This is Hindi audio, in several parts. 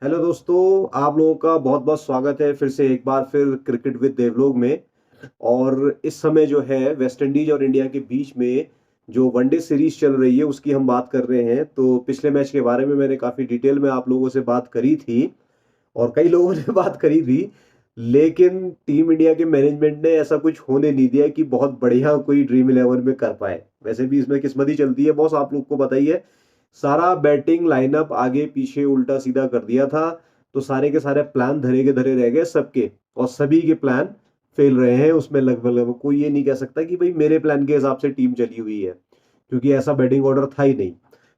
हेलो दोस्तों, आप लोगों का बहुत बहुत स्वागत है फिर से एक बार फिर क्रिकेट विद देवलोग में। और इस समय जो है वेस्ट इंडीज और इंडिया के बीच में जो वनडे सीरीज चल रही है उसकी हम बात कर रहे हैं। तो पिछले मैच के बारे में मैंने काफी डिटेल में आप लोगों से बात करी थी और कई लोगों ने बात करी थी, लेकिन टीम इंडिया के मैनेजमेंट ने ऐसा कुछ होने नहीं दिया कि बहुत बढ़िया कोई ड्रीम इलेवन में कर पाए। वैसे भी इसमें किस्मत ही चलती है बॉस, आप लोग को बताइए। सारा बैटिंग लाइनअप आगे पीछे उल्टा सीधा कर दिया था, तो सारे के सारे प्लान धरे के धरे रह गए सबके, और सभी के प्लान फेल रहे हैं उसमें। लगभग लगभग कोई ये नहीं कह सकता कि भाई मेरे प्लान के हिसाब से टीम चली हुई है, क्योंकि ऐसा बैटिंग ऑर्डर था ही नहीं।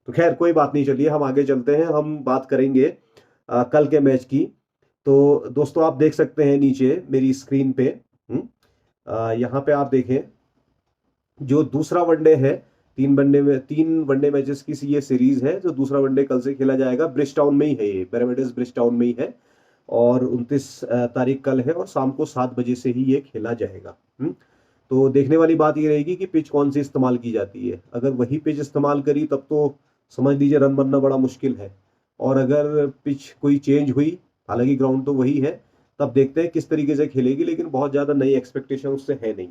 तो खैर कोई बात नहीं, चलिए हम आगे चलते हैं। हम बात करेंगे कल के मैच की। तो दोस्तों आप देख सकते हैं नीचे मेरी स्क्रीन पे, यहाँ पे आप देखें जो दूसरा वनडे है। तीन वनडे मैचेस की ये सीरीज है। जो दूसरा वनडे कल से खेला जाएगा ब्रिज टाउन में ही है, ये पैरामीटर्स ब्रिज टाउन में ही है। और 29 तारीख कल है और शाम को 7 बजे से ही ये खेला जाएगा। तो देखने वाली बात ये रहेगी कि पिच कौन सी इस्तेमाल की जाती है। अगर वही पिच इस्तेमाल करी तब तो समझ लीजिए रन बनना बड़ा मुश्किल है। और अगर पिच कोई चेंज हुई, हालांकि ग्राउंड तो वही है, तब देखते हैं किस तरीके से खेलेगी, लेकिन बहुत ज्यादा नई एक्सपेक्टेशन उससे है नहीं।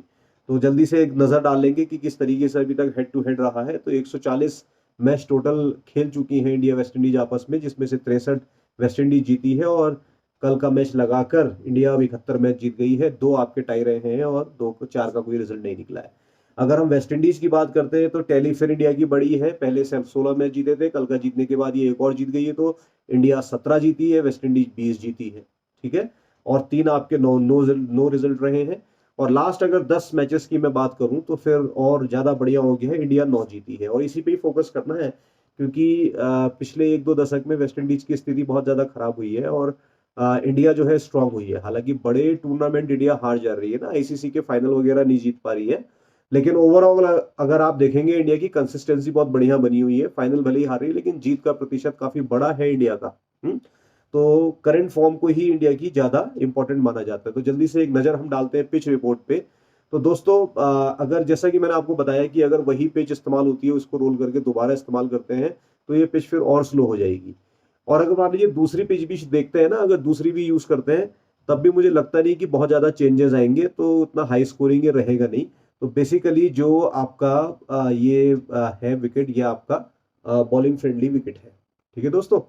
तो जल्दी से एक नजर डाल लेंगे कि किस तरीके से अभी तक हेड टू हेड रहा है। तो 140 मैच टोटल खेल चुकी है इंडिया वेस्ट इंडीज आपस में, जिसमें से 63 वेस्ट इंडीज जीती है। और कल का मैच लगाकर इंडिया अब 71 मैच जीत गई है। दो आपके टाई रहे हैं और दो को चार का कोई रिजल्ट नहीं निकला है। अगर हम वेस्ट इंडीज की बात करते हैं तो टैली फिर इंडिया की बड़ी है। पहले से 16 मैच जीते थे, कल का जीतने के बाद ये एक और जीत गई है। तो इंडिया 17 जीती है, वेस्ट इंडीज 20 जीती है। ठीक है। और तीन आपके नो नो नो रिजल्ट रहे हैं। और लास्ट अगर 10 मैचेस की मैं बात करूं तो फिर और ज्यादा बढ़िया हो गया है, इंडिया 9 जीती है। और इसी पे ही फोकस करना है, क्योंकि पिछले एक दो दशक में वेस्ट इंडीज की स्थिति बहुत ज्यादा खराब हुई है और इंडिया जो है स्ट्रांग हुई है। हालांकि बड़े टूर्नामेंट इंडिया हार जा रही है ना, आईसीसी के फाइनल वगैरह नहीं जीत पा रही है, लेकिन ओवरऑल अगर आप देखेंगे इंडिया की कंसिस्टेंसी बहुत बढ़िया बनी हुई है। फाइनल भले ही हार रही है, लेकिन जीत का प्रतिशत काफी बड़ा है इंडिया का। तो करंट फॉर्म को ही इंडिया की ज्यादा इंपॉर्टेंट माना जाता है। तो जल्दी से एक नजर हम डालते हैं पिच रिपोर्ट पे। तो दोस्तों अगर जैसा कि मैंने आपको बताया कि अगर वही पिच इस्तेमाल होती है, उसको रोल करके दोबारा इस्तेमाल करते हैं, तो ये पिच फिर और स्लो हो जाएगी। और अगर मान लीजिए दूसरी पिच भी देखते हैं ना, अगर दूसरी भी यूज करते हैं, तब भी मुझे लगता नहीं कि बहुत ज्यादा चेंजेस आएंगे, तो उतना हाई स्कोरिंग ये रहेगा नहीं। तो बेसिकली जो आपका ये है विकेट, ये आपका बॉलिंग फ्रेंडली विकेट है। ठीक है दोस्तों।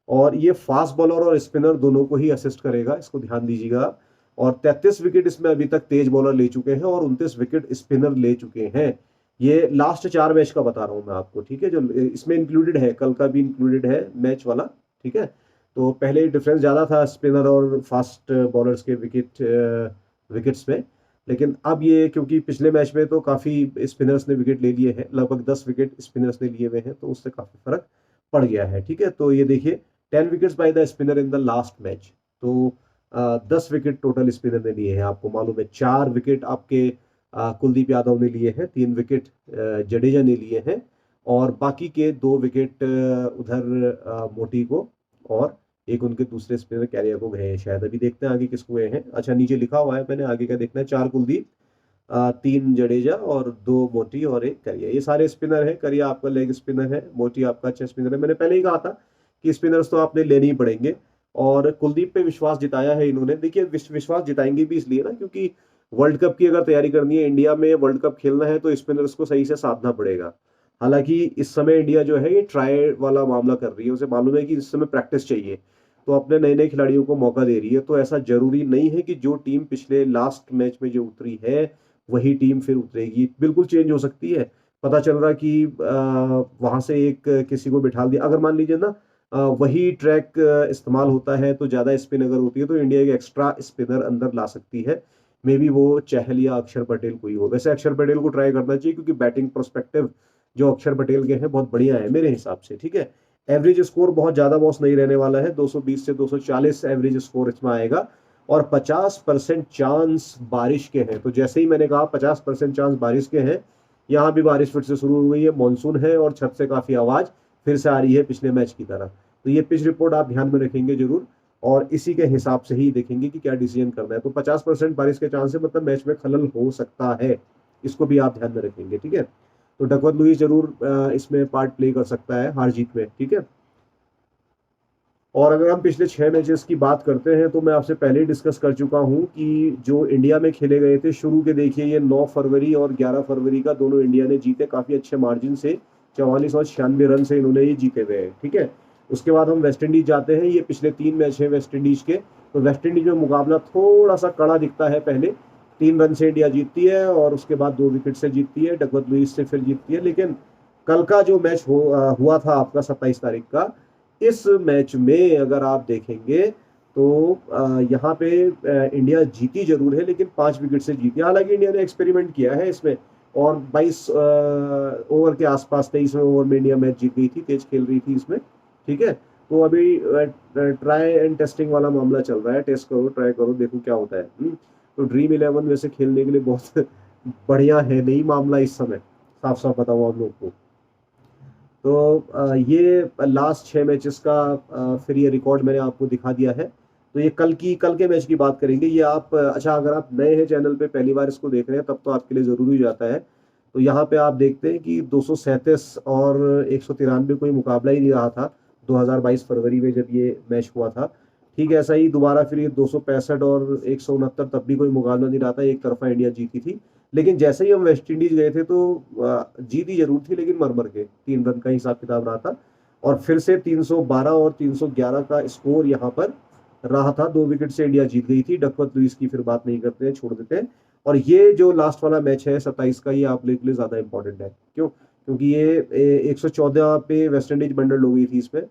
और ये फास्ट बॉलर और स्पिनर दोनों को ही असिस्ट करेगा, इसको ध्यान दीजिएगा। और 33 विकेट इसमें अभी तक तेज बॉलर ले चुके हैं और 29 विकेट स्पिनर ले चुके हैं। ये लास्ट 4 मैच का बता रहा हूं मैं आपको, ठीक है, जो इसमें इंक्लूडेड है, कल का भी इंक्लूडेड है मैच वाला। ठीक है। तो पहले डिफरेंस ज्यादा था स्पिनर और फास्ट बॉलर्स के विकेट्स में, लेकिन अब ये क्योंकि पिछले मैच में तो काफी स्पिनर्स ने विकेट ले लिए हैं, लगभग 10 विकेट स्पिनर्स ने लिए हुए हैं, तो उससे काफी फर्क पड़ गया है। ठीक है। तो ये देखिए 10 wickets by the spinner in the last match. तो 10 विकेट टोटल स्पिनर ने लिए हैं, आपको मालूम है। 4 विकेट आपके कुलदीप यादव ने लिए हैं, 3 विकेट जडेजा ने लिए हैं, और बाकी के 2 विकेट उधर मोटी को और एक उनके दूसरे स्पिनर कैरियर को गए हैं शायद। अभी देखते हैं आगे किसको गए हैं। अच्छा नीचे लिखा हुआ है, मैंने आगे का देखना है। 4 कुलदीप, 3 जडेजा और 2 मोटी और एक करिया, ये सारे स्पिनर है। करिया आपका लेग स्पिनर है, मोटी आपका अच्छा स्पिनर है। मैंने पहले ही कहा था कि स्पिनर्स तो आपने लेने ही पड़ेंगे। और कुलदीप पे विश्वास जिताया है इन्होंने। देखिए विश्वास जिताएंगे भी इसलिए ना, क्योंकि वर्ल्ड कप की अगर तैयारी करनी है, इंडिया में वर्ल्ड कप खेलना है, तो स्पिनर्स को सही से साधना पड़ेगा। हालांकि इस समय इंडिया जो है ये ट्राई वाला मामला कर रही है, उसे मालूम है कि इस समय प्रैक्टिस चाहिए, तो अपने नए नए खिलाड़ियों को मौका दे रही है। तो ऐसा जरूरी नहीं है कि जो टीम पिछले लास्ट मैच में जो उतरी है वही टीम फिर उतरेगी, बिल्कुल चेंज हो सकती है। पता चल रहा कि वहां से एक किसी को बिठा दिया, अगर मान लीजिए ना वही ट्रैक इस्तेमाल होता है, तो ज्यादा स्पिन अगर होती है तो इंडिया एक एक्स्ट्रा स्पिनर अंदर ला सकती है। मे बी वो चहल या अक्षर पटेल कोई हो। वैसे अक्षर पटेल को ट्राई करना चाहिए, क्योंकि बैटिंग प्रोस्पेक्टिव जो अक्षर पटेल के हैं बहुत बढ़िया है मेरे हिसाब से। ठीक है। एवरेज स्कोर बहुत ज्यादा बॉस नहीं रहने वाला है, 220 से 240 एवरेज स्कोर इसमें आएगा। और 50% चांस बारिश के हैं। तो जैसे ही मैंने कहा 50% चांस बारिश के हैं, यहाँ भी बारिश फिर से शुरू हो गई है, मानसून है और छत से काफी आवाज फिर से आ रही है पिछले मैच की तरह। तो ये पिच रिपोर्ट आप ध्यान में रखेंगे जरूर, और इसी के हिसाब से ही देखेंगे कि क्या डिसीजन करना है। तो 50% बारिश के चांस है, मतलब मैच में खलल हो सकता है, इसको भी आप ध्यान में रखेंगे। ठीक है। तो डकवर्थ लुईस जरूर इसमें पार्ट प्ले कर सकता है हार जीत में। ठीक है। और अगर हम पिछले 6 मैचेस की बात करते हैं तो मैं आपसे पहले ही डिस्कस कर चुका हूं कि जो इंडिया में खेले गए थे शुरू के, देखिए ये 9 फरवरी और 11 फरवरी का दोनों इंडिया ने जीते काफी अच्छे मार्जिन से, 44 और 96 रन से इन्होंने ये जीते हुए हैं, ठीक है। उसके बाद हम वेस्ट इंडीज जाते हैं, ये पिछले 3 मैच है वेस्ट इंडीज के। तो वेस्ट इंडीज में मुकाबला थोड़ा सा कड़ा दिखता है, पहले 3 रन से इंडिया जीतती है और उसके बाद 2 विकेट से जीतती है, डकवर्थ लुईस से फिर जीतती है। लेकिन कल का जो मैच हुआ था आपका 27 तारीख का, इस मैच में अगर आप देखेंगे तो यहाँ पे इंडिया जीती जरूर है लेकिन 5 विकेट से जीती। हालांकि इंडिया ने एक्सपेरिमेंट किया है इसमें और 22 ओवर के आसपास 23वें ओवर में इंडिया मैच जीत गई थी, तेज खेल रही थी इसमें, ठीक है। तो अभी ट्राई एंड टेस्टिंग वाला मामला चल रहा है, टेस्ट करो, ट्राई करो, देखो क्या होता है। तो ड्रीम 11 वैसे खेलने के लिए बहुत बढ़िया है नहीं मामला इस समय, साफ साफ बताऊं आप लोग को। तो ये लास्ट 6 मैचेस का फिर ये रिकॉर्ड मैंने आपको दिखा दिया है। तो ये कल के मैच की बात करेंगे। ये आप अच्छा, अगर आप नए हैं चैनल पे, पहली बार इसको देख रहे हैं, तब तो आपके लिए ज़रूरी हो जाता है। तो यहाँ पे आप देखते हैं कि 237 और 193 कोई मुकाबला ही नहीं रहा था 2022 फरवरी में जब ये मैच हुआ था। ठीक है, ऐसा ही दोबारा फिर ये 265 और 169 तब भी कोई मुकाबला नहीं रहा था, एक तरफा इंडिया जीती थी। लेकिन जैसे ही हम वेस्ट इंडीज गए थे तो जीती जरूर थी लेकिन मर मर के, 3 रन का हिसाब किताब रहा था। और फिर से 312 और 311 का स्कोर यहाँ पर रहा था, 2 विकेट से इंडिया जीत गई थी। डकवर्थ लुईस की फिर बात नहीं करते हैं, छोड़ देते हैं। और ये जो लास्ट वाला मैच है 27 का, ये आप लोगों के लिए ज्यादा इंपॉर्टेंट है। क्यों? क्योंकि ये 114 पे वेस्ट इंडीज बंडल हो गई थी इसमें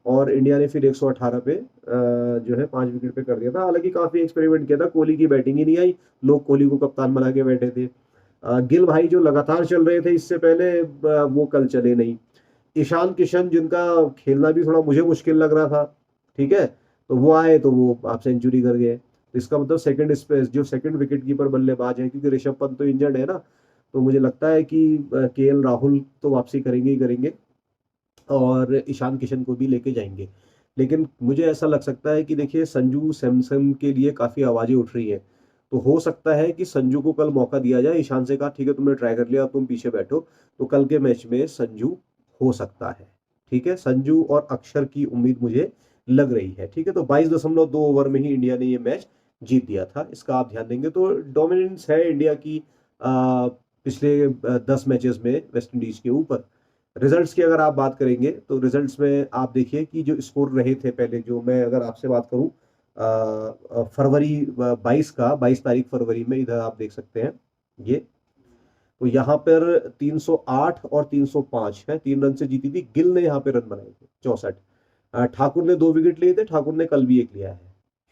और इंडिया ने फिर 118 पे जो है 5 विकेट पे कर दिया था। हालांकि काफी एक्सपेरिमेंट किया था, कोहली की बैटिंग ही नहीं आई, लोग कोहली को कप्तान बना के बैठे थे। गिल भाई जो लगातार चल रहे थे इससे पहले, वो कल चले नहीं। ईशान किशन जिनका खेलना भी थोड़ा मुझे मुश्किल लग रहा था, ठीक है, तो वो आए तो वो आप सेंचुरी कर गए। तो इसका मतलब सेकंड स्पेस जो सेकंड विकेट कीपर बल्लेबाज है, क्योंकि ऋषभ पंत तो इंजर्ड है ना, तो मुझे लगता है कि केएल राहुल तो वापसी करेंगे ही करेंगे और ईशान किशन को भी लेके जाएंगे। लेकिन मुझे ऐसा लग सकता है कि देखिए संजू सैमसन के लिए काफी आवाजें उठ रही हैं, तो हो सकता है कि संजू को कल मौका दिया जाए। ईशान से कहा ठीक है तुमने ट्राई कर लिया, अब तुम पीछे बैठो, तो कल के मैच में संजू हो सकता है, ठीक है। संजू और अक्षर की उम्मीद मुझे लग रही है, ठीक है। तो 22.2 ओवर में ही इंडिया ने ये मैच जीत दिया था, इसका आप ध्यान देंगे। तो डोमिनेंस है इंडिया की पिछले 10 मैचेस में वेस्ट इंडीज के ऊपर। रिजल्ट्स की अगर आप बात करेंगे तो रिजल्ट्स में आप देखिए कि जो स्कोर रहे थे पहले, जो मैं अगर आपसे बात करूं फरवरी 22 का, 22 तारीख फरवरी में, इधर आप देख सकते हैं ये। तो यहाँ पर 308 और 305 है, 3 रन से जीती थी। गिल ने यहाँ पे रन बनाए थे 64। ठाकुर ने 2 विकेट लिए थे, ठाकुर ने कल भी एक लिया है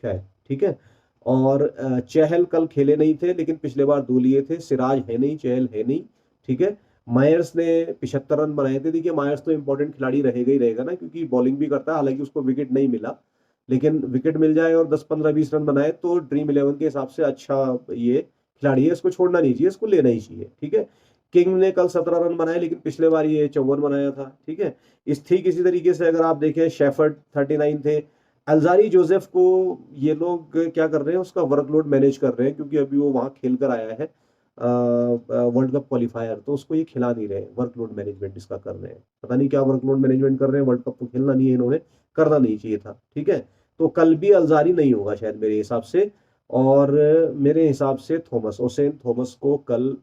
शायद, ठीक है। और चहल कल खेले नहीं थे लेकिन पिछले बार 2 लिए थे। सिराज है नहीं, चहल है नहीं, ठीक है। मायर्स ने 75 रन बनाए थे। देखिए मायर्स तो इंपॉर्टेंट खिलाड़ी रहेगा ही रहेगा ना, क्योंकि बॉलिंग भी करता है, हालांकि उसको विकेट नहीं मिला, लेकिन विकेट मिल जाए और 10 15 20 रन बनाए तो ड्रीम 11 के हिसाब से अच्छा ये खिलाड़ी है, इसको छोड़ना नहीं चाहिए, इसको लेना ही चाहिए, ठीक है। किंग ने कल 17 रन बनाए लेकिन पिछले बार ये 54 बनाया था, ठीक है। ठीक इसी तरीके से अगर आप देखें शेफर्ड 39 थे। अल्जारी जोसेफ को ये लोग क्या कर रहे हैं, उसका वर्कलोड मैनेज कर रहे हैं, क्योंकि अभी वो वहां खेल कर आया है वर्ल्ड कप क्वालिफायर, तो उसको ये खिला नहीं रहे, वर्कलोड मैनेजमेंट इसका कर रहे हैं। पता नहीं क्या वर्कलोड मैनेजमेंट कर रहे हैं, वर्ल्ड कप तो खेलना नहीं है इन्होंने, करना नहीं चाहिए था, ठीक है। तो कल भी अल्जारी नहीं होगा शायद मेरे हिसाब से। और मेरे हिसाब से थॉमस, ओसेन थॉमस को कल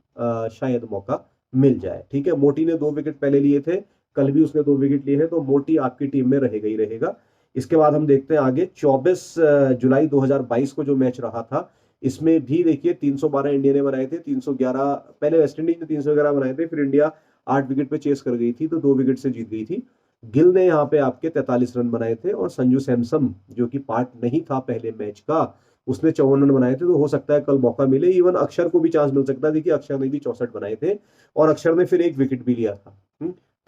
शायद मौका मिल जाए, ठीक है। मोटी ने 2 विकेट पहले लिए थे, कल भी उसने 2 विकेट लिए हैं, तो मोटी आपकी टीम में रहेगा ही रहेगा। इसके बाद हम देखते हैं आगे 24 जुलाई 2022 को जो मैच रहा था, इसमें भी देखिए 312 इंडिया ने बनाए थे, 311 पहले वेस्ट इंडीज ने 311 बनाए थे, फिर इंडिया 8 विकेट पे चेस कर गई थी तो 2 विकेट से जीत गई थी। गिल ने यहाँ पे आपके 43 रन बनाए थे और संजू सैमसन जो कि पार्ट नहीं था पहले मैच का, उसने 54 रन बनाए थे। तो हो सकता है कल मौका मिले, इवन अक्षर को भी चांस मिल सकता है। देखिए अक्षर ने भी 64 बनाए थे और अक्षर ने फिर 1 विकेट भी लिया था।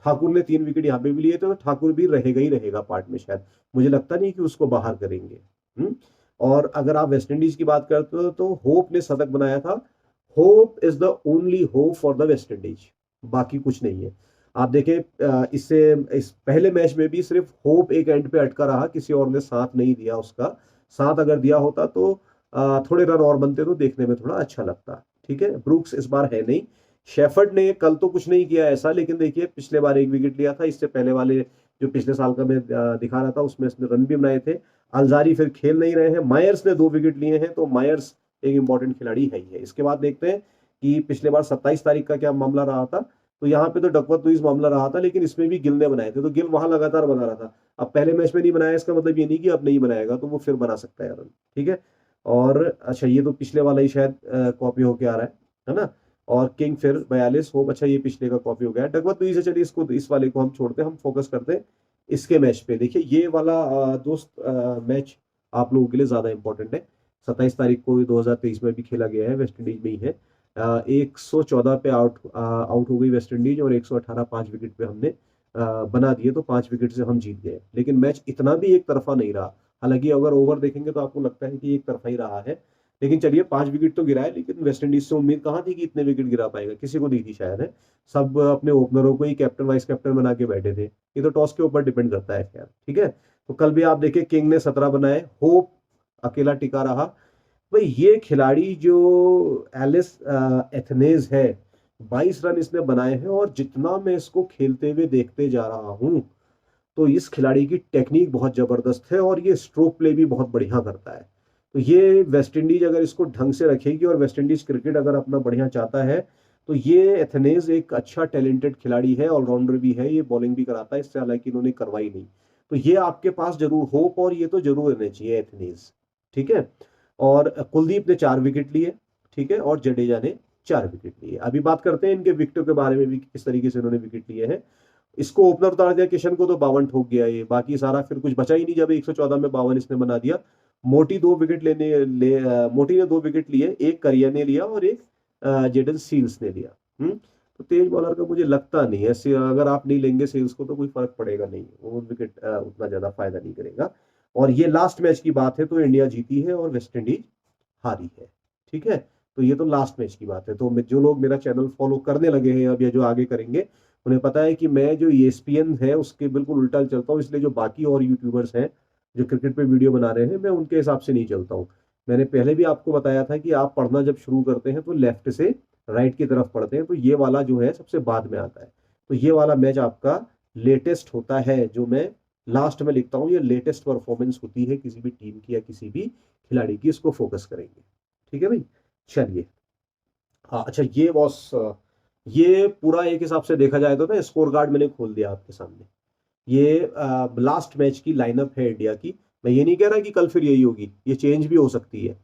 ठाकुर ने 3 विकेट यहाँ पे भी लिए थे, तो ठाकुर भी रहेगा ही रहेगा पार्ट में शायद, मुझे लगता नहीं कि उसको बाहर करेंगे। और अगर आप वेस्ट इंडीज की बात करते हो तो होप ने शतक बनाया था। Hope is the only hope for the West Indies, बाकी कुछ नहीं है। आप देखें इससे इस पहले मैच में भी सिर्फ होप एक एंड पे अटका रहा, किसी और ने साथ नहीं दिया उसका। साथ अगर दिया होता तो थोड़े रन और बनते तो देखने में थोड़ा अच्छा लगता, ठीक है। ब्रूक्स इस बार है नहीं। शेफर्ड ने कल तो कुछ नहीं किया ऐसा, लेकिन देखिए पिछले बार 1 विकेट लिया था, इससे पहले वाले जो पिछले साल का मैं दिखा रहा था उसमें इसने रन भी बनाए थे। अलजारी फिर खेल नहीं रहे हैं, मायर्स ने 2 विकेट लिए हैं, तो मायर्स एक इंपॉर्टेंट खिलाड़ी है ही है। इसके बाद देखते हैं कि पिछले बार 27 तारीख का क्या मामला रहा था। तो यहाँ पे तो डकवर्थ लुईस मामला रहा था, लेकिन इसमें भी गिल ने बनाए थे, तो गिल वहां लगातार बना रहा था। अब पहले मैच में नहीं बनाया इसका मतलब ये नहीं कि अब नहीं बनाएगा, तो वो फिर बना सकता है रन। ठीक है। और अच्छा, ये तो पिछले वाला ही शायद कॉपी होके आ रहा है ना। और किंग फिर 42 होप, अच्छा ये पिछले का कॉपी हो गया है। डकवर्थ लुईस से चलिए इसको, इस वाले को हम छोड़ते हैं, हम फोकस करते हैं इसके मैच पे। देखिए ये वाला दोस्त मैच आप लोगों के लिए ज्यादा इंपॉर्टेंट है। 27 तारीख को 2023 में भी खेला गया है, वेस्ट इंडीज में ही है। 114 पे आउट आउट हो गई वेस्ट इंडीज, और 118 5 विकेट पे हमने बना दिए, तो 5 विकेट से हम जीत गए। लेकिन मैच इतना भी एक तरफा नहीं रहा। हालांकि अगर ओवर देखेंगे तो आपको लगता है कि एक तरफा ही रहा है, लेकिन चलिए 5 विकेट तो गिरा है। लेकिन वेस्ट इंडीज से उम्मीद कहाँ थी कि इतने विकेट गिरा पाएगा, किसी को नहीं थी शायद है। सब अपने ओपनरों को ही कैप्टन वाइस कैप्टन बना के बैठे थे। ये तो टॉस के ऊपर डिपेंड करता है खैर। ठीक है। तो कल भी आप देखिए किंग ने 17 बनाए, होप अकेला टिका रहा। भाई ये खिलाड़ी जो एलिस एथनेज है, 22 रन इसने बनाए हैं, और जितना मैं इसको खेलते हुए देखते जा रहा हूं, तो इस खिलाड़ी की टेक्निक बहुत जबरदस्त है, और ये स्ट्रोक प्ले भी बहुत बढ़िया करता है। तो ये वेस्ट इंडीज अगर इसको ढंग से रखेगी, और वेस्ट इंडीज क्रिकेट अगर अपना बढ़िया चाहता है, तो ये एथनेज एक अच्छा टैलेंटेड खिलाड़ी है, ऑलराउंडर भी है, ये बॉलिंग भी कराता है। इससे हालांकि इन्होंने करवाई नहीं, तो ये आपके पास जरूर होप, और ये तो जरूर रहने चाहिए एथनेज। ठीक है। और कुलदीप ने 4 विकेट लिए। ठीक है। और जडेजा ने 4 विकेट लिए। अभी बात करते हैं इनके विकेटों के बारे में भी, किस तरीके से इन्होंने विकेट लिए हैं। इसको ओपनर उतार दिया किशन को, तो 52 ठोक गया ये, बाकी सारा फिर कुछ बचा ही नहीं जब 114 में 52 इसने बना दिया। मोटी 2 विकेट मोटी ने 2 विकेट लिए, एक करिया ने लिया और एक जेडन सील्स ने लिया। तो तेज बॉलर का मुझे लगता नहीं है, अगर आप नहीं लेंगे सील्स को तो कोई फर्क पड़ेगा नहीं, वो विकेट उतना ज्यादा फायदा नहीं करेगा। और ये लास्ट मैच की बात है, तो इंडिया जीती है और वेस्ट इंडीज हारी है। ठीक है। तो ये तो लास्ट मैच की बात है। तो जो लोग मेरा चैनल फॉलो करने लगे हैं अब, या जो आगे करेंगे, उन्हें पता है कि मैं जो ESPN है उसके बिल्कुल उल्टा चलता हूँ। इसलिए जो बाकी और यूट्यूबर्स हैं जो क्रिकेट पे वीडियो बना रहे हैं, मैं उनके हिसाब से नहीं चलता हूँ। मैंने पहले भी आपको बताया था कि आप पढ़ना जब शुरू करते हैं तो लेफ्ट से राइट की तरफ पढ़ते हैं, तो ये वाला जो है सबसे बाद में आता है। तो ये वाला मैच आपका लेटेस्ट होता है, जो मैं लास्ट में लिखता हूँ, ये लेटेस्ट परफॉर्मेंस होती है किसी भी टीम की या किसी भी खिलाड़ी की, इसको फोकस करेंगे। ठीक है भाई। चलिए। हाँ अच्छा, ये बॉस, ये पूरा एक हिसाब से देखा जाए तो ना, स्कोर कार्ड मैंने खोल दिया आपके सामने। ये लास्ट मैच की लाइनअप है इंडिया की। मैं ये नहीं कह रहा कि कल फिर यही होगी, ये चेंज भी हो सकती है,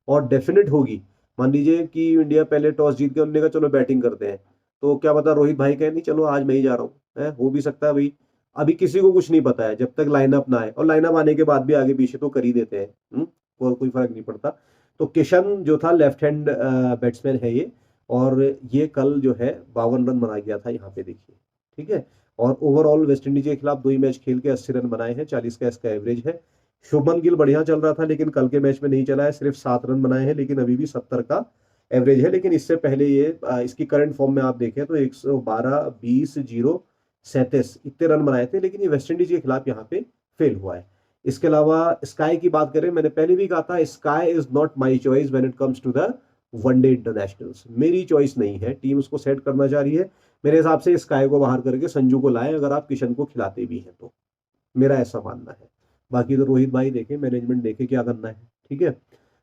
और डेफिनेट होगी। मान लीजिए कि इंडिया पहले टॉस जीत के उन्होंने कहा चलो बैटिंग करते हैं, तो क्या पता रोहित भाई कहे नहीं चलो आज मैं ही जा रहा हूँ, है हो भी सकता है भाई। अभी किसी को कुछ नहीं पता है जब तक लाइनअप ना आए, और लाइनअप आने के बाद भी आगे पीछे तो कर ही देते हैं। कोई फर्क नहीं पड़ता। तो किशन जो था लेफ्ट हैंड बैट्समैन है ये, और ये कल जो है 52 रन बना गया था यहाँ पे देखिए। ठीक है। और ओवरऑल वेस्ट इंडीज के खिलाफ 2 ही मैच खेल के 80 रन बनाए हैं, 40 का इसका एवरेज है। शुभमन गिल बढ़िया चल रहा था, लेकिन कल के मैच में नहीं चला है, सिर्फ 7 रन बनाए हैं, लेकिन अभी भी 70 का एवरेज है। लेकिन इससे पहले ये इसकी करंट फॉर्म में आप देखें तो 112 20 0 37 इतने रन बनाए थे, लेकिन ये वेस्ट इंडीज के खिलाफ यहाँ पे फेल हुआ है। इसके अलावा स्काई की बात करें, मैंने पहले भी कहा था SKY is not my choice when it comes to the one day internationals. मेरी चॉइस नहीं है, टीम उसको सेट करना चाह रही है। मेरे हिसाब से स्काई को बाहर करके संजू को लाए, अगर आप किशन को खिलाते भी हैं तो, मेरा ऐसा मानना है। बाकी तो रोहित भाई देखे, मैनेजमेंट देखे क्या करना है। ठीक है।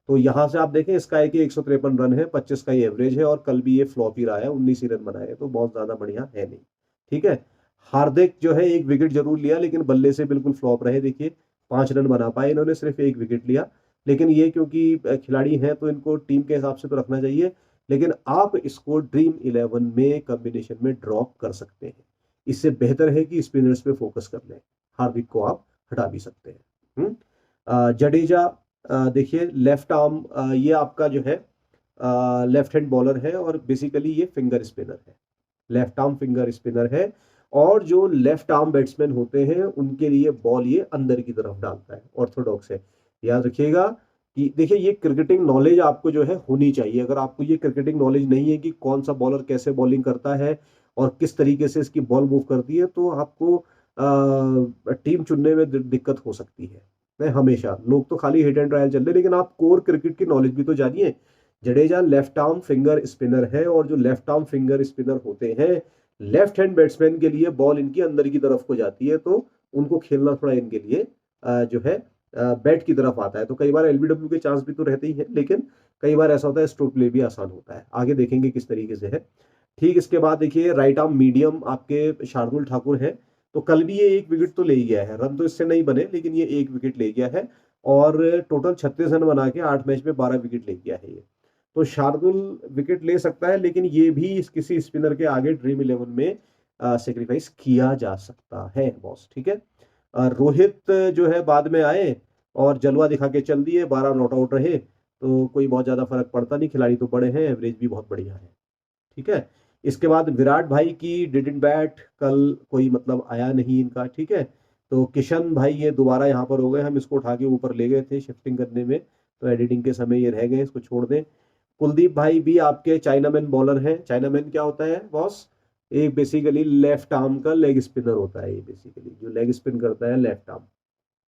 तो यहां से आप देखें स्काई के 153 रन है, 25 का ही एवरेज है, और कल भी ये फ्लॉप ही रहा है, 19 ही रन बनाए, तो बहुत ज्यादा बढ़िया है नहीं। ठीक है। हार्दिक जो है 1 विकेट जरूर लिया, लेकिन बल्ले से बिल्कुल फ्लॉप रहे। देखिए 5 रन बना पाए इन्होंने, सिर्फ 1 विकेट लिया। लेकिन ये क्योंकि खिलाड़ी हैं तो इनको टीम के हिसाब से तो रखना चाहिए, लेकिन आप इसको ड्रीम 11 में कॉम्बिनेशन में ड्रॉप कर सकते हैं। इससे बेहतर है कि स्पिनर्स पे फोकस कर लें। हार्दिक को आप हटा भी सकते हैं। जडेजा देखिए लेफ्ट आर्म, ये आपका जो है लेफ्ट हैंड बॉलर है, और बेसिकली ये फिंगर स्पिनर है, लेफ्ट आर्म फिंगर स्पिनर है। और जो लेफ्ट आर्म बैट्समैन होते हैं उनके लिए बॉल ये अंदर की तरफ डालता है, ऑर्थोडॉक्स है। याद रखिएगा कि देखिए ये क्रिकेटिंग नॉलेज आपको जो है होनी चाहिए। अगर आपको ये क्रिकेटिंग नॉलेज नहीं है कि कौन सा बॉलर कैसे बॉलिंग करता है और किस तरीके से इसकी बॉल मूव करती है, तो आपको टीम चुनने में दिक्कत हो सकती है। मैं हमेशा, लोग तो खाली हिट एंड ट्रायल चल रहे, लेकिन आप कोर क्रिकेट की नॉलेज भी तो जानिए। Jadeja left arm finger spinner है, और जो लेफ्ट आर्म फिंगर स्पिनर होते हैं, लेफ्ट हैंड बैट्समैन के लिए बॉल इनकी अंदर की तरफ को जाती है, तो उनको खेलना थोड़ा इनके लिए जो है बैट की तरफ आता है। तो कई बार एलबीडब्ल्यू के चांस भी तो रहते ही हैं, लेकिन कई बार ऐसा होता है स्ट्रोक प्ले भी आसान होता है। आगे देखेंगे किस तरीके से है। ठीक, इसके बाद देखिए राइट आर्म मीडियम आपके शार्दुल ठाकुर है। तो कल भी ये एक विकेट तो ले ही गया है, रन तो इससे नहीं बने लेकिन ये एक विकेट ले गया है और टोटल 36 रन बना के 8 मैच में 12 विकेट ले गया है ये। तो शार्दुल विकेट ले सकता है, लेकिन ये भी किसी स्पिनर के आगे ड्रीम 11 में सेक्रीफाइस किया जा सकता है बॉस। ठीक है, रोहित जो है बाद में आए और जलवा दिखा के चल दिए, 12 नॉट आउट रहे, तो कोई बहुत ज्यादा फर्क पड़ता नहीं। खिलाड़ी तो बड़े हैं, एवरेज भी बहुत बढ़िया है। ठीक है, इसके बाद विराट भाई की डिडंट बैट, कल कोई मतलब आया नहीं इनका। ठीक है, तो किशन भाई ये दोबारा यहाँ पर हो गए, हम इसको उठा के ऊपर ले गए थे शिफ्टिंग करने में, तो एडिटिंग के समय ये रह गए, इसको छोड़ दें। कुलदीप भाई भी आपके चाइनामैन बॉलर हैं। चाइनामैन क्या होता है बॉस? एक बेसिकली लेफ्ट आर्म का लेग स्पिनर होता है, ये बेसिकली जो लेग स्पिन करता है लेफ्ट आर्म।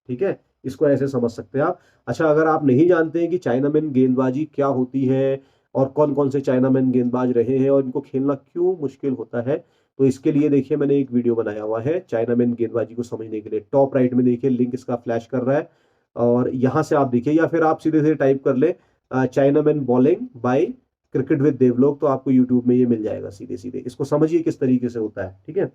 ठीक है, इसको ऐसे समझ सकते हैं आप। अच्छा, अगर आप नहीं जानते हैं कि चाइनामैन गेंदबाजी क्या होती है और कौन कौन से चाइनामैन गेंदबाज रहे हैं और इनको खेलना क्यों मुश्किल होता है, तो इसके लिए देखिए मैंने एक वीडियो बनाया हुआ है चाइनामैन गेंदबाजी को समझने के लिए। टॉप राइट में देखिए लिंक इसका फ्लैश कर रहा है और यहां से आप देखिए, या फिर आप सीधे सीधे टाइप कर ले chinaman bowling bye cricket with देवलोक, तो आपको यूट्यूब में ये मिल जाएगा सीधे सीधे। इसको समझिए किस तरीके से होता है। ठीक है,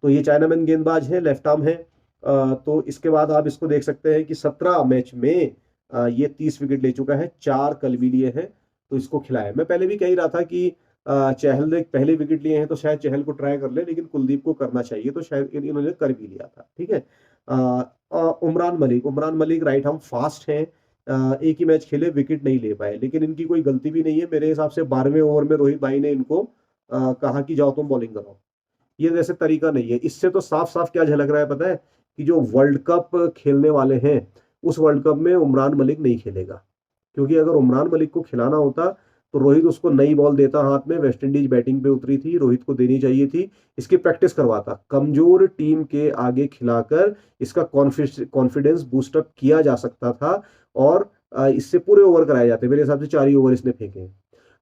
तो ये चाइनामैन गेंदबाज है, लेफ्ट आर्म है। तो इसके बाद आप इसको देख सकते हैं कि 17 मैच में ये 30 विकेट ले चुका है, 4 कल भी लिए हैं, तो इसको खिलाया। मैं पहले भी कह ही रहा था कि चहल ने पहले विकेट लिए हैं तो शायद चहल को ट्राई कर ले, लेकिन कुलदीप को करना चाहिए, तो शायद इन्होंने कर भी लिया था। ठीक है, Umran Malik right arm fast है, एक ही मैच खेले, विकेट नहीं ले पाए, लेकिन इनकी कोई गलती भी नहीं है मेरे हिसाब से। 12वें ओवर में रोहित भाई ने इनको कहा कि जाओ तुम बॉलिंग करो, ये जैसे तरीका नहीं है। इससे तो साफ साफ क्या झलक रहा है पता है, कि जो वर्ल्ड कप खेलने वाले हैं उस वर्ल्ड कप में उमरान मलिक नहीं खेलेगा। क्योंकि अगर उमरान मलिक को खिलाना होता तो रोहित उसको नई बॉल देता हाथ में, वेस्ट इंडीज बैटिंग पे उतरी थी, रोहित को देनी चाहिए थी, इसकी प्रैक्टिस करवाता, कमजोर टीम के आगे खिलाकर इसका कॉन्फिडेंस बूस्टअप किया जा सकता था और इससे पूरे ओवर कराए जाते। मेरे हिसाब से 4 ही ओवर इसने फेंके हैं।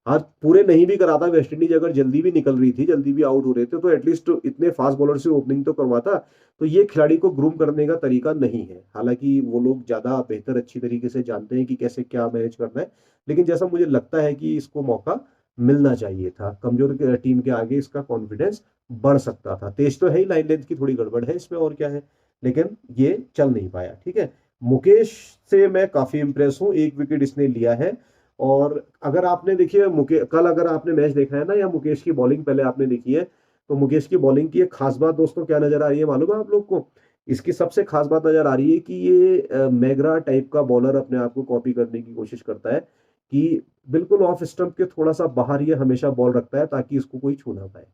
आज पूरे नहीं भी कराता, वेस्ट इंडीज अगर जल्दी भी निकल रही थी, जल्दी भी आउट हो रहे थे, तो एटलीस्ट इतने फास्ट बॉलर से ओपनिंग तो करवाता। तो ये खिलाड़ी को ग्रूम करने का तरीका नहीं है, हालांकि वो लोग ज्यादा बेहतर अच्छी तरीके से जानते हैं कि कैसे क्या मैनेज करना है, लेकिन जैसा मुझे लगता है कि इसको मौका मिलना चाहिए था। कमजोर टीम के आगे इसका कॉन्फिडेंस बढ़ सकता था। तेज तो है ही, लाइन लेंथ की थोड़ी गड़बड़ है इसमें, और क्या है, लेकिन ये चल नहीं पाया। ठीक है, मुकेश से मैं काफी इंप्रेस हूं, एक विकेट इसने लिया है। और अगर आपने देखिए कल अगर आपने मैच देखा है ना, या मुकेश की बॉलिंग पहले आपने देखी है, तो मुकेश की बॉलिंग की एक खास बात दोस्तों क्या नजर आ रही है मालूम है आप लोग को? इसकी सबसे खास बात नजर आ रही है कि ये मैगरा टाइप का बॉलर अपने आप को कॉपी करने की कोशिश करता है, कि बिल्कुल ऑफ स्टंप के थोड़ा सा बाहर ये हमेशा बॉल रखता है ताकि इसको कोई छू ना पाए।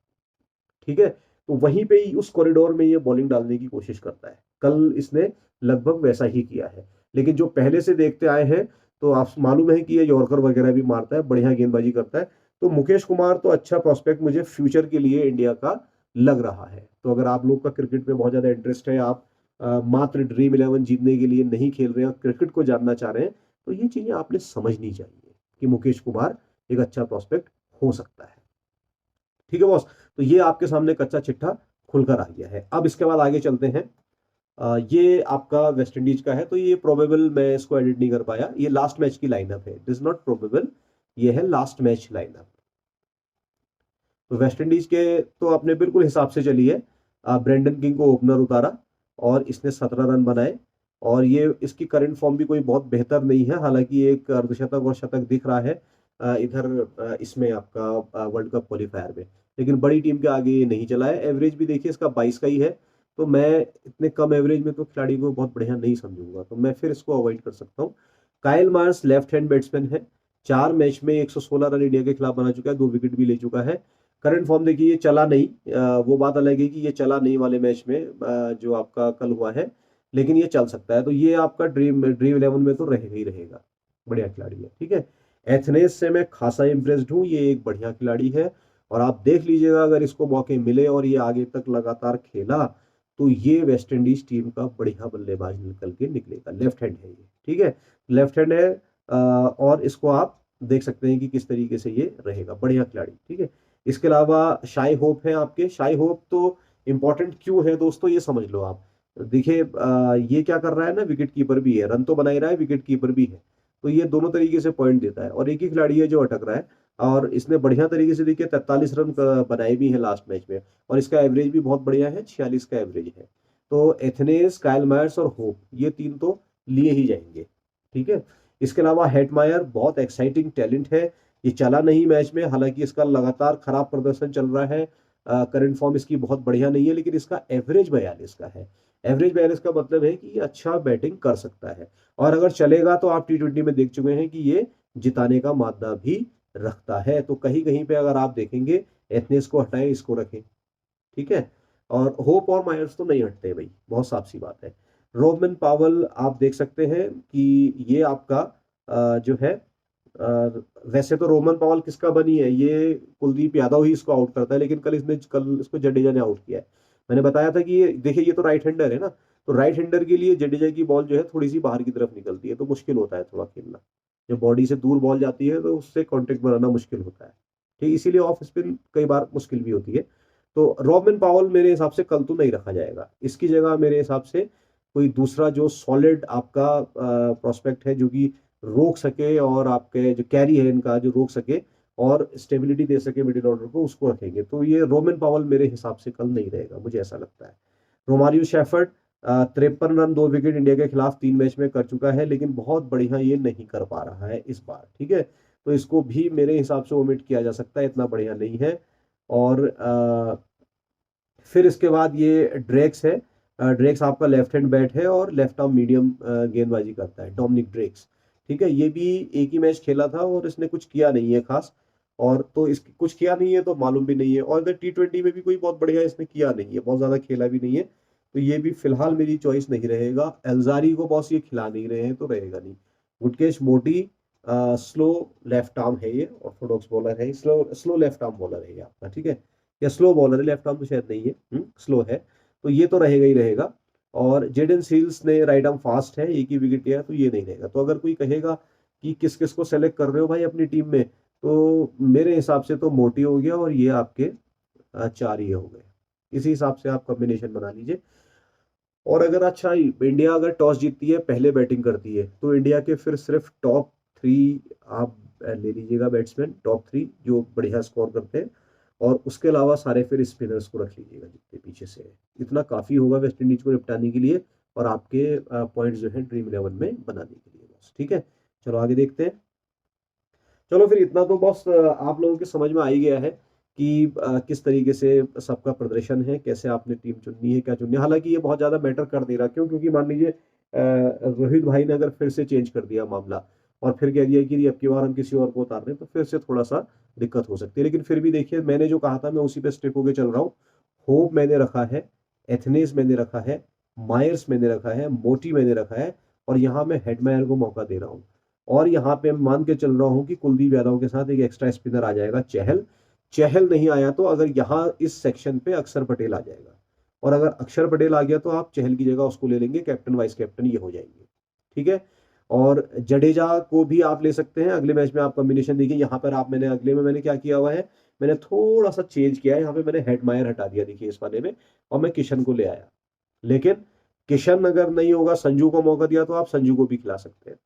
ठीक है, तो वहीं पे ही उस कॉरिडोर में ये बॉलिंग डालने की कोशिश करता है। कल इसने लगभग वैसा ही किया है, लेकिन जो पहले से देखते आए हैं तो आप मालूम है कि ये यॉर्कर वगैरह भी मारता है, बढ़िया गेंदबाजी करता है। तो मुकेश कुमार तो अच्छा प्रोस्पेक्ट मुझे फ्यूचर के लिए इंडिया का लग रहा है। तो अगर आप लोग का क्रिकेट में बहुत ज्यादा इंटरेस्ट है, आप मात्र ड्रीम 11 जीतने के लिए नहीं खेल रहे हैं, क्रिकेट को जानना चाह रहे हैं, तो ये चीजें आपने समझनी चाहिए कि मुकेश कुमार एक अच्छा प्रोस्पेक्ट हो सकता है। ठीक है बॉस, तो ये आपके सामने कच्चा चिट्ठा खुलकर आ गया है। अब इसके बाद आगे चलते हैं। ये आपका वेस्ट इंडीज का है, तो ये प्रोबेबल मैं इसको एडिट नहीं कर पाया, ये लास्ट मैच की लाइनअप है, इट इज नॉट प्रोबेबल, ये है लास्ट मैच लाइनअप। तो वेस्ट इंडीज के तो आपने बिल्कुल हिसाब से चलिए, ब्रेंडन किंग को ओपनर उतारा और इसने 17 रन बनाए, और ये इसकी करंट फॉर्म भी कोई बहुत बेहतर नहीं है, हालांकि एक अर्धशतक और शतक दिख रहा है इधर इसमें आपका वर्ल्ड कप क्वालिफायर में, लेकिन बड़ी टीम के आगे ये नहीं चला है। एवरेज भी देखिए इसका 22 का ही है, तो मैं इतने कम एवरेज में तो खिलाड़ी को बहुत बढ़िया नहीं समझूंगा, तो मैं फिर इसको अवॉइड कर सकता हूँ। Kyle Mars left hand batsman है, 4 मैच में 116 रन इंडिया के खिलाफ बना चुका है, 2 विकेट भी ले चुका है। करंट फॉर्म देखिए ये चला नहीं, वो बात अलग है कि ये चला नहीं वाले मैच में जो आपका कल हुआ है, लेकिन ये चल सकता है। तो ये आपका ड्रीम ड्रीम 11 में तो रहेगा ही रहेगा, बढ़िया खिलाड़ी है। ठीक है, एथनेस से मैं खासा इंप्रेस्ड हूँ, ये एक बढ़िया खिलाड़ी है, और आप देख लीजिएगा अगर इसको मौके मिले और ये आगे तक लगातार खेला, तो ये वेस्ट इंडीज टीम का बढ़िया बल्लेबाज निकल के निकलेगा। लेफ्ट हैंड है ये, ठीक है, लेफ्ट हैंड है, और इसको आप देख सकते हैं कि किस तरीके से ये रहेगा, बढ़िया खिलाड़ी। ठीक है, इसके अलावा शाई होप है आपके। शाई होप तो इंपॉर्टेंट क्यों है दोस्तों, ये समझ लो आप। देखिए ये क्या कर रहा है ना, विकेट कीपर भी है, रन तो बना ही रहा है, विकेट कीपर भी है, तो ये दोनों तरीके से पॉइंट देता है। और एक ही खिलाड़ी है जो अटक रहा है, और इसने बढ़िया तरीके से देखिए 43 रन बनाए भी हैं लास्ट मैच में, और इसका एवरेज भी बहुत बढ़िया है, 46 का एवरेज है। तो एथनेस, काइल मायर्स और होप, ये तीन तो लिए ही जाएंगे। ठीक है। इसके अलावा हेटमायर बहुत एक्साइटिंग टैलेंट है, ये चला नहीं मैच में, हालांकि इसका लगातार खराब प्रदर्शन चल रहा है, करंट फॉर्म इसकी बहुत बढ़िया नहीं है, लेकिन इसका एवरेज 42 का है। एवरेज 42 का मतलब है कि ये अच्छा बैटिंग कर सकता है, और अगर चलेगा तो आप T20 में देख चुके हैं कि ये जिताने का मादा भी रखता है। तो कहीं कहीं पे अगर आप देखेंगे, एथनेस को हटाएं, इसको रखें। ठीक है। और होप और मायर्स तो नहीं हटते भाई, बहुत साफ सी बात है। रोबमन पावल आप देख सकते हैं कि ये आपका जो है, वैसे तो रोमन पावल किसका बनी है, ये कुलदीप यादव ही इसको आउट करता है, लेकिन कल इसको जडेजा ने आउट किया है। मैंने बताया था कि ये देखिए, ये तो राइट हैंडर है ना, तो राइट हैंडर के लिए जडेजा की बॉल जो है थोड़ी सी बाहर की तरफ निकलती है, तो मुश्किल होता है थोड़ा खेलना। जब बॉडी से दूर बॉल जाती है तो उससे कॉन्टेक्ट बनाना मुश्किल होता है। ठीक, इसीलिए ऑफ स्पिन कई बार मुश्किल भी होती है। तो रॉबिन पावल मेरे हिसाब से कल तो नहीं रखा जाएगा, इसकी जगह मेरे हिसाब से कोई दूसरा जो सॉलिड आपका प्रोस्पेक्ट है, जो कि रोक सके, और आपके जो कैरी है इनका जो रोक सके और स्टेबिलिटी दे सके मिडिल ऑर्डर को, उसको रखेंगे। तो ये रोमन पावल मेरे हिसाब से कल नहीं रहेगा, मुझे ऐसा लगता है। Romario shepherd 53 run 2 wicket India के खिलाफ 3 मैच में कर चुका है, लेकिन बहुत बढ़िया ये नहीं कर पा रहा है इस बार। ठीक है। तो इसको भी मेरे हिसाब से ओमिट किया जा सकता है, इतना बढ़िया नहीं है। और फिर इसके बाद ये ड्रेक्स है। ड्रेक्स आपका लेफ्ट हैंड बैट है और लेफ्ट आर्म मीडियम गेंदबाजी करता है, डोमिनिक ड्रेक्स। ठीक है। ये भी एक ही मैच खेला था और इसने कुछ किया नहीं है खास, और तो इसकी कुछ किया नहीं है तो मालूम भी नहीं है, और इधर T20 में भी कोई बहुत बढ़िया इसने किया नहीं है, बहुत ज्यादा खेला भी नहीं है। तो ये भी फिलहाल मेरी चॉइस नहीं रहेगा। एल्जारी को बॉस ये खिला नहीं रहे हैं तो रहेगा नहीं। गुटकेश मोटी स्लो लेफ्ट आर्म है, ये ऑर्थोडॉक्स बॉलर है, slow slow left arm bowler है ये आपका। ठीक है। या स्लो बॉलर है, लेफ्ट आर्म तो शायद नहीं है, स्लो है। तो ये तो रहेगा ही रहेगा। और जेडन सील्स ने राइट आर्म फास्ट है, एक ही विकेट लिया, तो ये नहीं रहेगा। तो अगर कोई कहेगा कि किस किस को सेलेक्ट कर रहे हो भाई अपनी टीम में, तो मेरे हिसाब से तो मोटी हो गया, और ये आपके चार ये हो गए। इसी हिसाब से आप कॉम्बिनेशन बना लीजिए। और अगर अच्छा, इंडिया अगर टॉस जीतती है, पहले बैटिंग करती है, तो इंडिया के फिर सिर्फ टॉप 3 आप ले लीजिएगा बैट्समैन, टॉप 3 जो बढ़िया स्कोर करते हैं, और उसके अलावा सारे फिर स्पिनर्स को रख लीजिएगा जितने पीछे से है। इतना काफी होगा वेस्ट इंडीज को निपटाने के लिए, और आपके पॉइंट्स जो है ड्रीम 11 में बनाने के लिए बस। ठीक है। चलो आगे देखते हैं। चलो फिर इतना तो बस आप लोगों के समझ में आ ही गया है कि किस तरीके से सबका प्रदर्शन है, कैसे आपने टीम चुननी है, क्या चुननी है। हालांकि ये बहुत ज्यादा मैटर कर दे रहा, क्यों? क्योंकि मान लीजिए रोहित भाई ने अगर फिर से चेंज कर दिया मामला, और फिर कह दिया कि अब की बार हम किसी और को उतार रहे हैं, तो फिर से थोड़ा सा दिक्कत हो सकती है। लेकिन फिर भी देखिए, मैंने जो कहा था मैं उसी पे स्टिक होके चल रहा हूँ। होप मैंने रखा है, एथनेस मैंने रखा है, मायर्स मैंने रखा है, मोटी मैंने रखा है, और यहाँ मैं हेडमायर को मौका दे रहा हूँ। और यहाँ पे मान के चल रहा हूँ कि कुलदीप यादव के साथ एक एक्स्ट्रा स्पिनर आ जाएगा, चहल। चहल नहीं आया तो अगर यहाँ इस सेक्शन पे अक्षर पटेल आ जाएगा, और अगर अक्षर पटेल आ गया तो आप चहल की जगह उसको ले लेंगे, कैप्टन वाइस कैप्टन ये हो जाएंगे। ठीक है। और जडेजा को भी आप ले सकते हैं अगले मैच में। आप कॉम्बिनेशन देखिए, यहाँ पर आप मैंने अगले में मैंने क्या किया हुआ है, मैंने थोड़ा सा चेंज किया है, यहाँ पे मैंने हेडमायर हटा दिया देखिए इस वाले में, और मैं किशन को ले आया। लेकिन किशन अगर नहीं होगा, संजू को मौका दिया, तो आप संजू को भी खिला सकते हैं।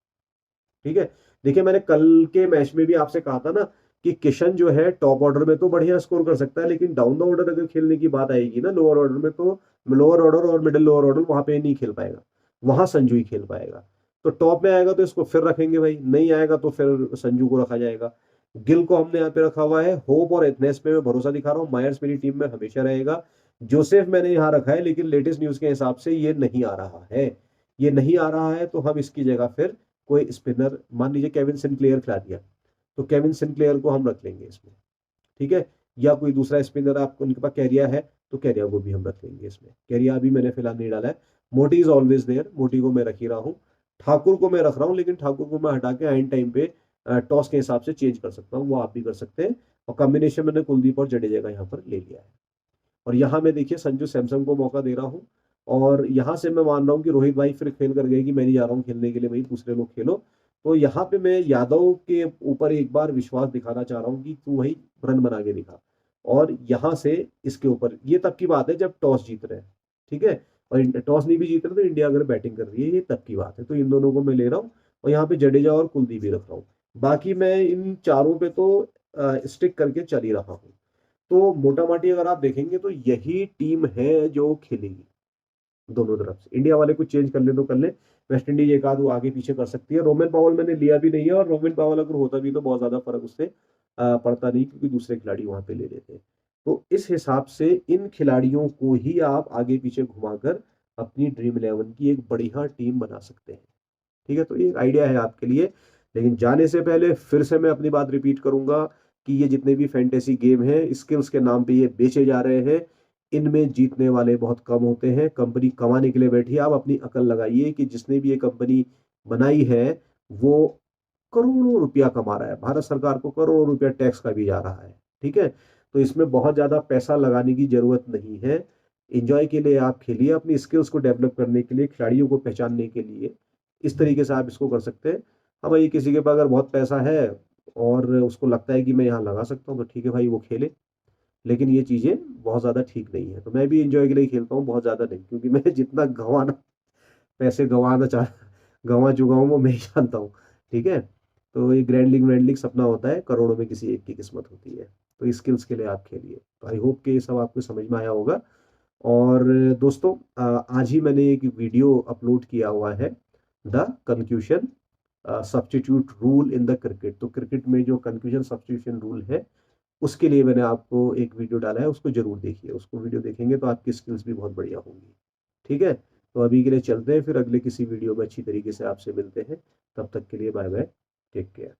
ठीक है। देखिए, मैंने कल के मैच में भी आपसे कहा था ना कि किशन जो है टॉप ऑर्डर में तो बढ़िया स्कोर कर सकता है, लेकिन डाउन द ऑर्डर अगर खेलने की बात आएगी ना, लोअर ऑर्डर में, तो लोअर ऑर्डर और मिडिल लोअर ऑर्डर वहां पे नहीं खेल पाएगा, वहां संजू ही खेल पाएगा। तो टॉप में आएगा तो इसको फिर रखेंगे भाई, नहीं आएगा तो फिर संजू को रखा जाएगा। गिल को हमने यहाँ पे रखा हुआ है। होप और एथनेस पे मैं भरोसा दिखा रहा हूँ। मायर्स मेरी टीम में हमेशा रहेगा। जोसेफ मैंने यहाँ रखा है, लेकिन लेटेस्ट न्यूज के हिसाब से ये नहीं आ रहा है। ये नहीं आ रहा है तो हम इसकी जगह फिर कोई स्पिनर, मान लीजिए केविन सिंक्लेयर खिला दिया, तो केविन सिंक्लेयर को हम रख लेंगे इसमें। ठीक है। या कोई दूसरा स्पिनर आपको, उनके पास कैरिया है, तो कैरिया को भी हम रख लेंगे इसमें। कैरिया अभी मैंने फिलहाल नहीं डाला है। मोटी इज ऑलवेज देयर, मोटी को मैं रख ही रहा हूँ। ठाकुर को मैं रख रहा हूँ, लेकिन ठाकुर को मैं हटा के एंड टाइम पे टॉस के हिसाब से चेंज कर सकता हूँ, वो आप भी कर सकते हैं। और कॉम्बिनेशन मैंने कुलदीप और जडेजा का यहाँ पर ले लिया है। और यहाँ मैं देखिए संजू सैमसंग को मौका दे रहा हूँ, और यहाँ से मैं मान रहा हूँ कि रोहित भाई फिर खेल कर गए कि मैं नहीं जा रहा हूँ खेलने के लिए, भाई दूसरे लोग खेलो। तो यहाँ पे मैं यादव के ऊपर एक बार विश्वास दिखाना चाह रहा हूँ कि तू वही रन बना के दिखा, और यहाँ से इसके ऊपर, ये तब की बात है जब टॉस जीत रहे हैं। ठीक है। और टॉस नहीं भी जीत रहे तो इंडिया अगर बैटिंग कर रही है, ये तब की बात है। तो इन दोनों को मैं ले रहा हूँ और यहाँ पे जडेजा और कुलदीप भी रख रहा हूँ। बाकी मैं इन चारों पे तो स्टिक करके चल ही रहा हूँ। तो मोटा माटी अगर आप देखेंगे तो यही टीम है जो खेलेगी दोनों तरफ से। इंडिया वाले कुछ चेंज कर ले तो कर ले, वेस्ट इंडीज एक आध वो आगे पीछे कर सकती है। रोमिन पावल मैंने लिया भी नहीं है, और रोमिन पावल अगर होता भी तो बहुत ज्यादा फर्क उससे पड़ता नहीं, क्योंकि दूसरे खिलाड़ी वहां पे ले लेते हैं। तो इस हिसाब से इन खिलाड़ियों को ही आप आगे पीछे घुमाकर अपनी ड्रीम इलेवन की एक बढ़िया टीम बना सकते हैं। ठीक है, तो ये एक आइडिया है आपके लिए। लेकिन जाने से पहले फिर से मैं अपनी बात रिपीट करूंगा कि ये जितने भी फैंटेसी गेम हैं, स्किल्स के नाम पे ये बेचे जा रहे हैं, इनमें जीतने वाले बहुत कम होते हैं। कंपनी कमाने के लिए बैठी है, आप अपनी अकल लगाइए कि जिसने भी ये कंपनी बनाई है वो करोड़ों रुपया कमा रहा है, भारत सरकार को करोड़ों रुपया टैक्स का भी जा रहा है। ठीक है, तो इसमें बहुत ज्यादा पैसा लगाने की जरूरत नहीं है। एंजॉय के लिए आप खेलिए, अपनी स्किल्स को डेवलप करने के लिए, खिलाड़ियों को पहचानने के लिए, इस तरीके से आप इसको कर सकते हैं। हाँ भाई, किसी के पास अगर बहुत पैसा है और उसको लगता है कि मैं यहाँ लगा सकता हूँ, तो ठीक है भाई, वो खेले। लेकिन ये चीजें बहुत ज्यादा ठीक नहीं है। तो मैं भी एंजॉय के लिए खेलता हूँ, बहुत ज्यादा नहीं, क्योंकि मैं जितना गंवाना पैसे गंवाना चाह गंवा चुका हूँ वो मैं ही जानता हूँ। ठीक है, तो ये ग्रैंड लीग सपना होता है, करोड़ों में किसी एक की किस्मत होती है। तो स्किल्स के लिए आप खेलिए। तो आई होप कि ये सब आपको समझ में आया होगा। और दोस्तों, आज ही मैंने एक वीडियो अपलोड किया हुआ है, the conclusion substitute rule in the cricket. तो क्रिकेट में जो कंक्लूजन सब्स्टिट्यूशन रूल है, उसके लिए मैंने आपको एक वीडियो डाला है, उसको जरूर देखिए। उसको वीडियो देखेंगे तो आपकी स्किल्स भी बहुत बढ़िया होंगी। ठीक है, तो अभी के लिए चलते हैं, फिर अगले किसी वीडियो में अच्छी तरीके से आपसे मिलते हैं। तब तक के लिए बाय बाय, टेक केयर।